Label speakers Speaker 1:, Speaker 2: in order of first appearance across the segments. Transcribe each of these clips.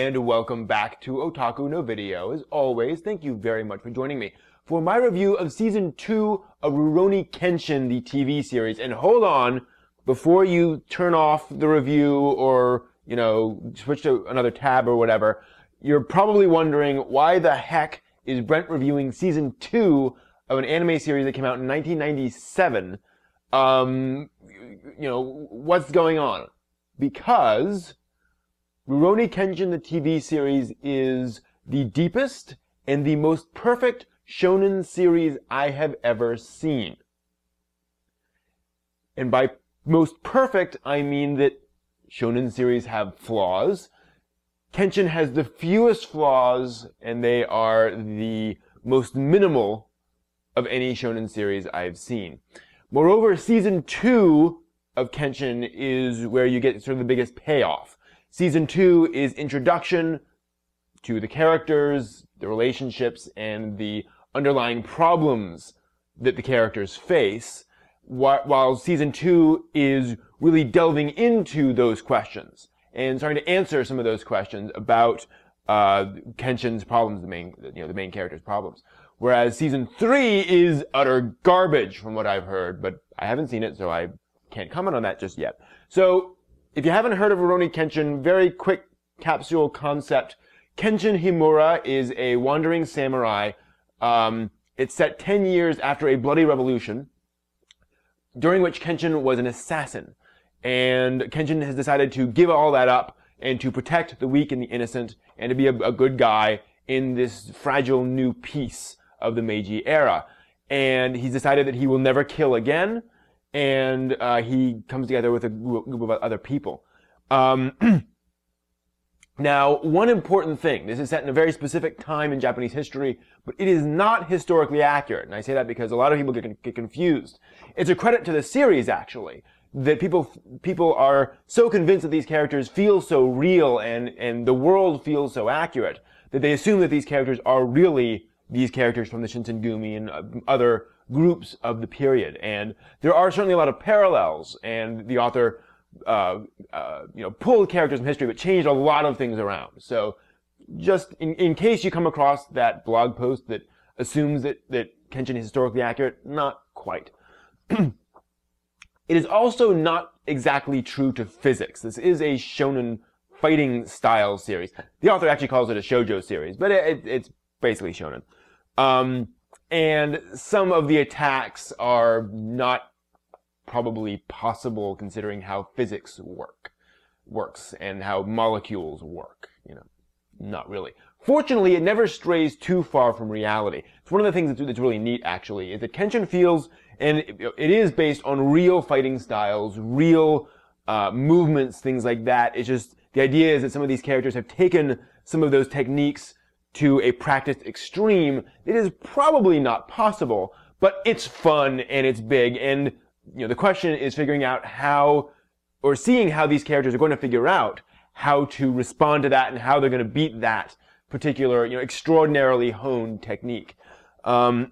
Speaker 1: and welcome back to Otaku no Video. As always, thank you very much for joining me for my review of Season 2 of Rurouni Kenshin, the TV series. And hold on, before you turn off the review or, switch to another tab or whatever, you're probably wondering why the heck is Brent reviewing Season 2 of an anime series that came out in 1997. What's going on? Because Rurouni Kenshin, the TV series, is the deepest and the most perfect shonen series I have ever seen. And by most perfect, I mean that shonen series have flaws. Kenshin has the fewest flaws, and they are the most minimal of any shonen series I've seen. Moreover, Season 2 of Kenshin is where you get sort of the biggest payoff. Season 2 is introduction to the characters, the relationships, and the underlying problems that the characters face, while Season 2 is really delving into those questions and starting to answer some of those questions about Kenshin's problems, the main character's problems. Whereas Season 3 is utter garbage from what I've heard, but I haven't seen it, so I can't comment on that just yet. So, if you haven't heard of Rurouni Kenshin, very quick capsule concept. Kenshin Himura is a wandering samurai. It's set 10 years after a bloody revolution, during which Kenshin was an assassin. And Kenshin has decided to give all that up and to protect the weak and the innocent and to be a good guy in this fragile new peace of the Meiji era. And he's decided that he will never kill again. And he comes together with a group of other people. Now, one important thing, this is set in a very specific time in Japanese history, but it is not historically accurate. And I say that because a lot of people get confused. It's a credit to the series, actually, that people are so convinced that these characters feel so real and the world feels so accurate that they assume that these characters are really these characters from the Shinsengumi and other groups of the period. And there are certainly a lot of parallels, and the author pulled characters from history but changed a lot of things around. So just in case you come across that blog post that assumes that Kenshin is historically accurate, not quite. It is also not exactly true to physics. This is a shonen fighting style series. The author actually calls it a shoujo series, but it's basically shonen. And some of the attacks are not probably possible considering how physics works and how molecules work. Not really. Fortunately, it never strays too far from reality. It's one of the things that's really neat, actually, is that Kenshin feels, and it is based on real fighting styles, real movements, things like that. It's just, the idea is that some of these characters have taken some of those techniques to a practiced extreme. It is probably not possible, but it's fun and it's big, and the question is figuring out how, or seeing how these characters are going to figure out how to respond to that and how they're going to beat that particular, extraordinarily honed technique. And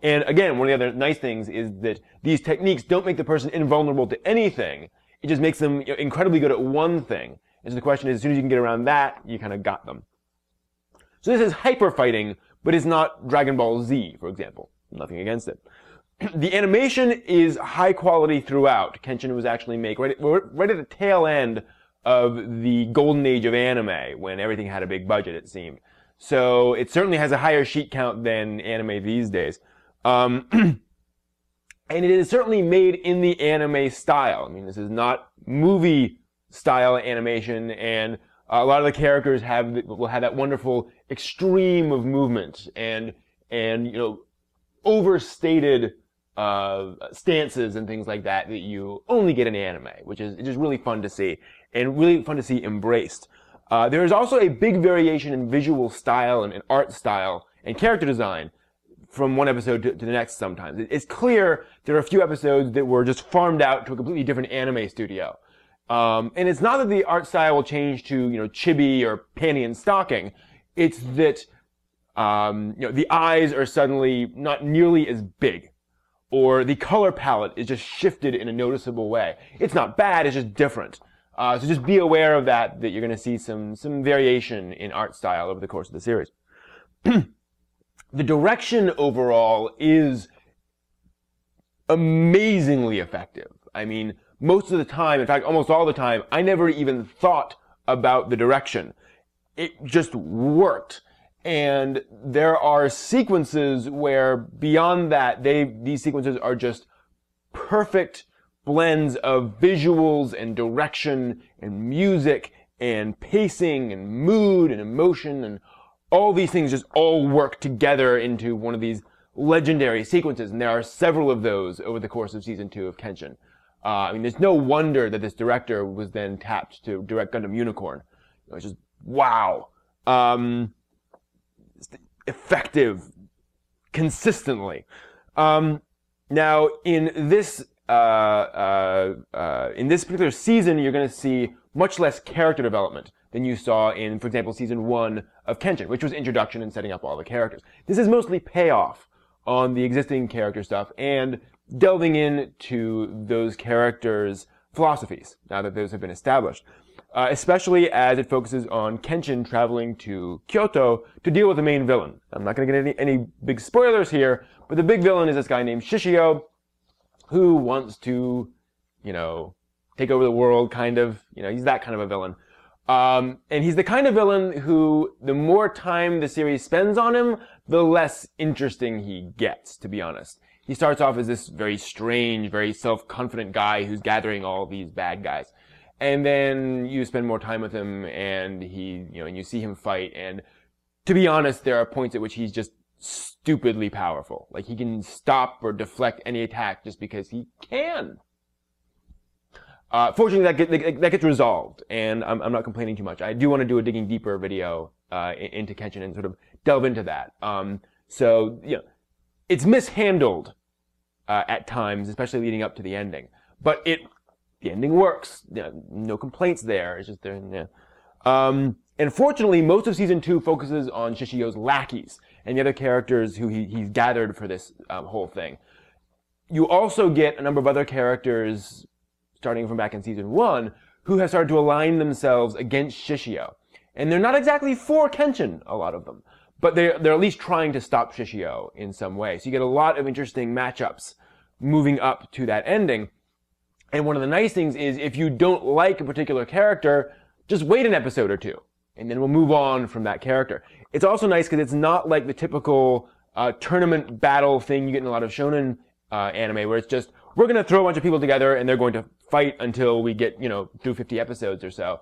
Speaker 1: again, one of the other nice things is that these techniques don't make the person invulnerable to anything. It just makes them incredibly good at one thing. And so the question is, as soon as you can get around that, you kind of got them. So this is hyper fighting, but it's not Dragon Ball Z, for example. Nothing against it. The animation is high quality throughout. Kenshin was actually made right at the tail end of the golden age of anime, when everything had a big budget, it seemed. So it certainly has a higher sheet count than anime these days. And it is certainly made in the anime style. I mean, this is not movie style animation, and a lot of the characters will have that wonderful extreme of movement and overstated stances and things like that you only get in anime, which is just really fun to see and really fun to see embraced. There is also a big variation in visual style and art style and character design from one episode to the next sometimes. It's clear there are a few episodes that were just farmed out to a completely different anime studio. And it's not that the art style will change to, chibi or panty and stocking. It's that, the eyes are suddenly not nearly as big. Or the color palette is just shifted in a noticeable way. It's not bad, it's just different. So just be aware of that you're going to see some variation in art style over the course of the series. The direction overall is amazingly effective. I mean, most of the time, in fact, almost all the time, I never even thought about the direction. It just worked. And there are sequences where beyond that, these sequences are just perfect blends of visuals and direction and music and pacing and mood and emotion, and all these things just all work together into one of these legendary sequences. And there are several of those over the course of season 2 of Kenshin. I mean, there's no wonder that this director was then tapped to direct Gundam Unicorn. It was just, wow. Effective consistently. Now, in this particular season, you're going to see much less character development than you saw in, for example, season 1 of Kenshin, which was introduction and setting up all the characters. This is mostly payoff on the existing character stuff and delving into those characters' philosophies, now that those have been established. Especially as it focuses on Kenshin traveling to Kyoto to deal with the main villain. I'm not going to get any big spoilers here, but the big villain is this guy named Shishio, who wants to, take over the world, kind of. He's that kind of a villain. And he's the kind of villain who, the more time the series spends on him, the less interesting he gets, to be honest. He starts off as this very strange, very self-confident guy who's gathering all these bad guys. And then you spend more time with him, and and you see him fight. And to be honest, there are points at which he's just stupidly powerful. Like, he can stop or deflect any attack just because he can. Fortunately, that gets resolved, and I'm not complaining too much. I do want to do a digging deeper video into Kenshin and sort of delve into that. So it's mishandled at times, especially leading up to the ending. But the ending works. No complaints there. It's just there. Yeah. And fortunately, most of season 2 focuses on Shishio's lackeys and the other characters who he's gathered for this whole thing. You also get a number of other characters, starting from back in season 1, who have started to align themselves against Shishio. And they're not exactly for Kenshin, a lot of them. But they're at least trying to stop Shishio in some way. So you get a lot of interesting matchups moving up to that ending. And one of the nice things is, if you don't like a particular character, just wait an episode or two, and then we'll move on from that character. It's also nice because it's not like the typical tournament battle thing you get in a lot of shonen anime, where it's just, we're going to throw a bunch of people together and they're going to fight until we get, through 50 episodes or so.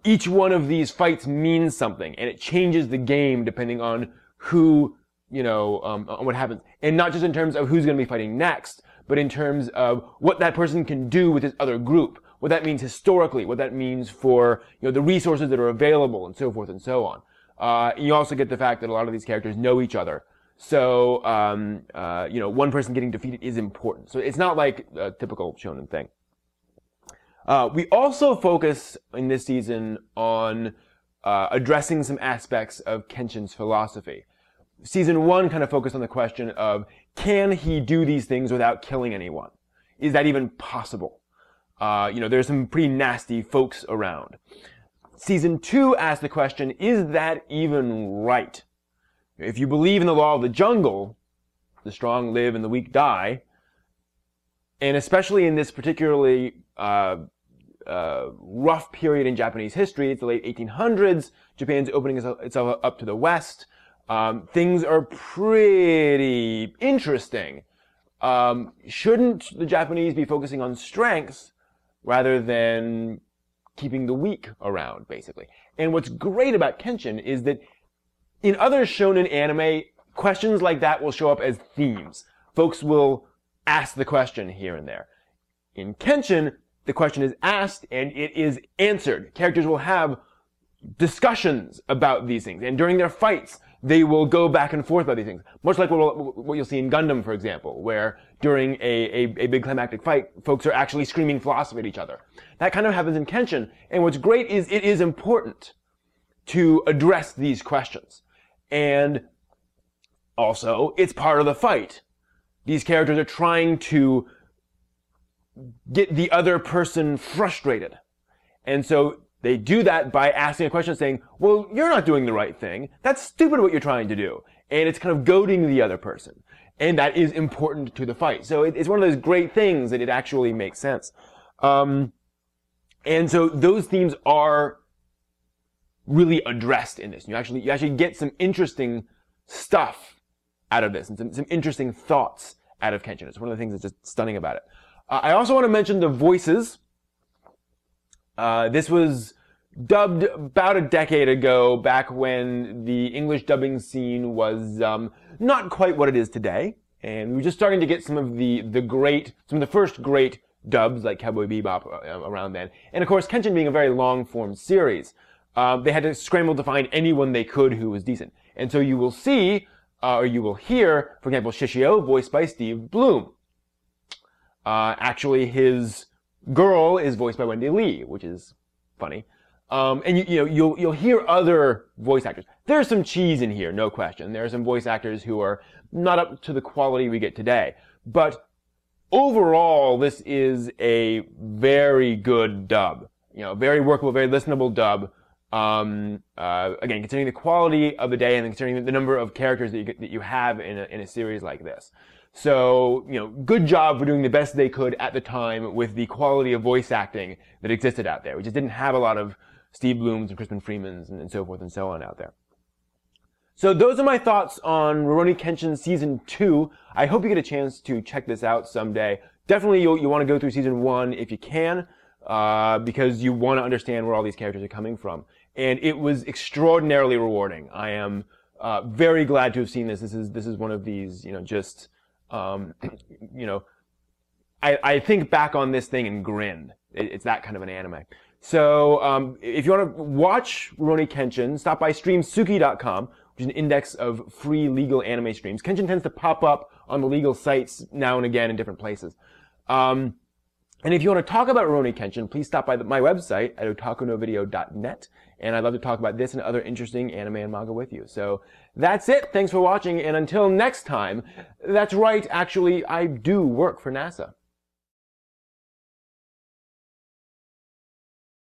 Speaker 1: Each one of these fights means something, and it changes the game depending on who, on what happens. And not just in terms of who's going to be fighting next, but in terms of what that person can do with his other group, what that means historically, what that means for, the resources that are available, and so forth and so on. You also get the fact that a lot of these characters know each other. So, one person getting defeated is important. So it's not like a typical shonen thing. We also focus in this season on addressing some aspects of Kenshin's philosophy. Season 1 kind of focused on the question of, can he do these things without killing anyone? Is that even possible? There's some pretty nasty folks around. Season 2 asked the question, is that even right? If you believe in the law of the jungle, the strong live and the weak die, and especially in this particularly rough period in Japanese history, it's the late 1800s, Japan's opening itself up to the West, things are pretty interesting. Shouldn't the Japanese be focusing on strengths rather than keeping the weak around, basically? And what's great about Kenshin is that in other shonen anime, questions like that will show up as themes. Folks will ask the question here and there. In Kenshin, the question is asked and it is answered. Characters will have discussions about these things, and during their fights, they will go back and forth about these things. Much like what you'll see in Gundam, for example, where during a big climactic fight, folks are actually screaming philosophy at each other. That kind of happens in Kenshin, and what's great is it is important to address these questions. And also, it's part of the fight. These characters are trying to get the other person frustrated. And so they do that by asking a question saying, well, you're not doing the right thing. That's stupid what you're trying to do. And it's kind of goading the other person. And that is important to the fight. So it's one of those great things that it actually makes sense. And so those themes are really addressed in this. You actually get some interesting stuff out of this and some interesting thoughts out of Kenshin. It's one of the things that's just stunning about it. I also want to mention the voices. This was dubbed about a decade ago, back when the English dubbing scene was not quite what it is today. And we were just starting to get some of the first great dubs like Cowboy Bebop around then. And of course, Kenshin being a very long-form series, they had to scramble to find anyone they could who was decent. And so you will see, or you will hear, for example, Shishio, voiced by Steve Bloom. Actually, his girl is voiced by Wendy Lee, which is funny. And you'll hear other voice actors. There's some cheese in here, no question. There are some voice actors who are not up to the quality we get today. But overall, this is a very good dub. Very workable, very listenable dub. Again, considering the quality of the day and considering the number of characters that you have in a series like this. So, good job for doing the best they could at the time with the quality of voice acting that existed out there. We just didn't have a lot of Steve Blooms and Crispin Freemans and so forth and so on out there. So those are my thoughts on Rurouni Kenshin Season 2. I hope you get a chance to check this out someday. Definitely you want to go through Season 1 if you can, because you want to understand where all these characters are coming from. And it was extraordinarily rewarding. I am very glad to have seen this. This is one of these, I think back on this thing and grin. It's that kind of an anime. So, if you want to watch Rurouni Kenshin, stop by streamsuki.com, which is an index of free legal anime streams. Kenshin tends to pop up on the legal sites now and again in different places. And if you want to talk about Rurouni Kenshin, please stop by my website at otakunovideo.net. And I'd love to talk about this and other interesting anime and manga with you. So that's it. Thanks for watching. And until next time, that's right. Actually, I do work for NASA.